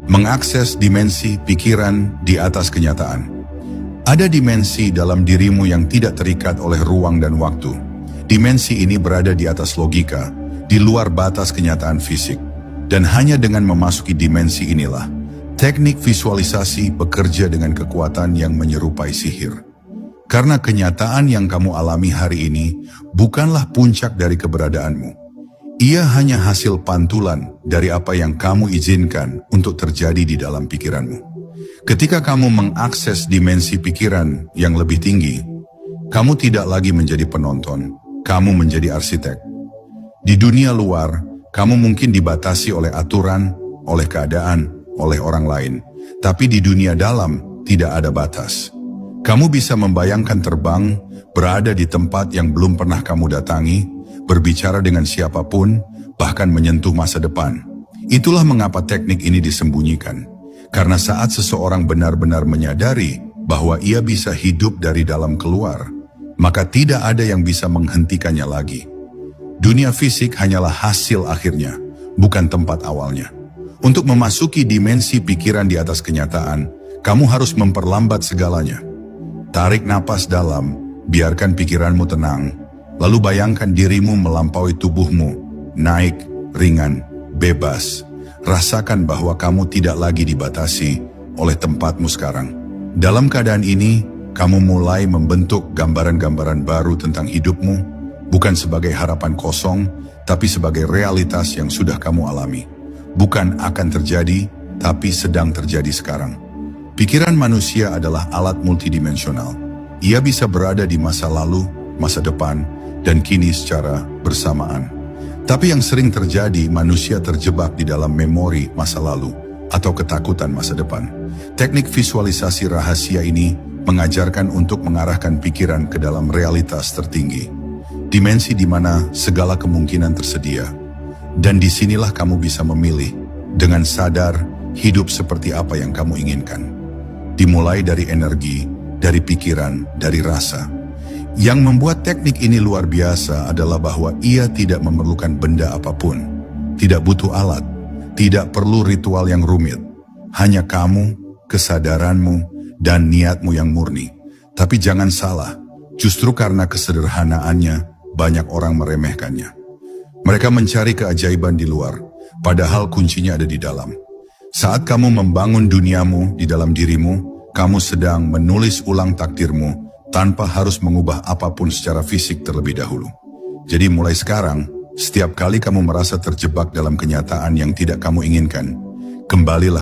Mengakses dimensi pikiran di atas kenyataan. Ada dimensi dalam dirimu yang tidak terikat oleh ruang dan waktu. Dimensi ini berada di atas logika, di luar batas kenyataan fisik. Dan hanya dengan memasuki dimensi inilah, teknik visualisasi bekerja dengan kekuatan yang menyerupai sihir. Karena kenyataan yang kamu alami hari ini bukanlah puncak dari keberadaanmu. Ia hanya hasil pantulan dari apa yang kamu izinkan untuk terjadi di dalam pikiranmu. Ketika kamu mengakses dimensi pikiran yang lebih tinggi, kamu tidak lagi menjadi penonton, kamu menjadi arsitek. Di dunia luar, kamu mungkin dibatasi oleh aturan, oleh keadaan, oleh orang lain. Tapi di dunia dalam, tidak ada batas. Kamu bisa membayangkan terbang, berada di tempat yang belum pernah kamu datangi, berbicara dengan siapapun, bahkan menyentuh masa depan. Itulah mengapa teknik ini disembunyikan. Karena saat seseorang benar-benar menyadari bahwa ia bisa hidup dari dalam keluar, maka tidak ada yang bisa menghentikannya lagi. Dunia fisik hanyalah hasil akhirnya, bukan tempat awalnya. Untuk memasuki dimensi pikiran di atas kenyataan, kamu harus memperlambat segalanya. Tarik napas dalam, biarkan pikiranmu tenang, lalu bayangkan dirimu melampaui tubuhmu, naik, ringan, bebas. Rasakan bahwa kamu tidak lagi dibatasi oleh tempatmu sekarang. Dalam keadaan ini, kamu mulai membentuk gambaran-gambaran baru tentang hidupmu, bukan sebagai harapan kosong, tapi sebagai realitas yang sudah kamu alami. Bukan akan terjadi, tapi sedang terjadi sekarang. Pikiran manusia adalah alat multidimensional. Ia bisa berada di masa lalu, masa depan, dan kini secara bersamaan. Tapi yang sering terjadi, manusia terjebak di dalam memori masa lalu atau ketakutan masa depan. Teknik visualisasi rahasia ini mengajarkan untuk mengarahkan pikiran ke dalam realitas tertinggi. Dimensi di mana segala kemungkinan tersedia. Dan disinilah kamu bisa memilih dengan sadar hidup seperti apa yang kamu inginkan. Dimulai dari energi, dari pikiran, dari rasa. Yang membuat teknik ini luar biasa adalah bahwa ia tidak memerlukan benda apapun. Tidak butuh alat, tidak perlu ritual yang rumit. Hanya kamu, kesadaranmu, dan niatmu yang murni. Tapi jangan salah, justru karena kesederhanaannya, banyak orang meremehkannya. Mereka mencari keajaiban di luar, padahal kuncinya ada di dalam. Saat kamu membangun duniamu di dalam dirimu, kamu sedang menulis ulang takdirmu, tanpa harus mengubah apapun secara fisik terlebih dahulu. Jadi mulai sekarang, setiap kali kamu merasa terjebak dalam kenyataan yang tidak kamu inginkan, kembalilah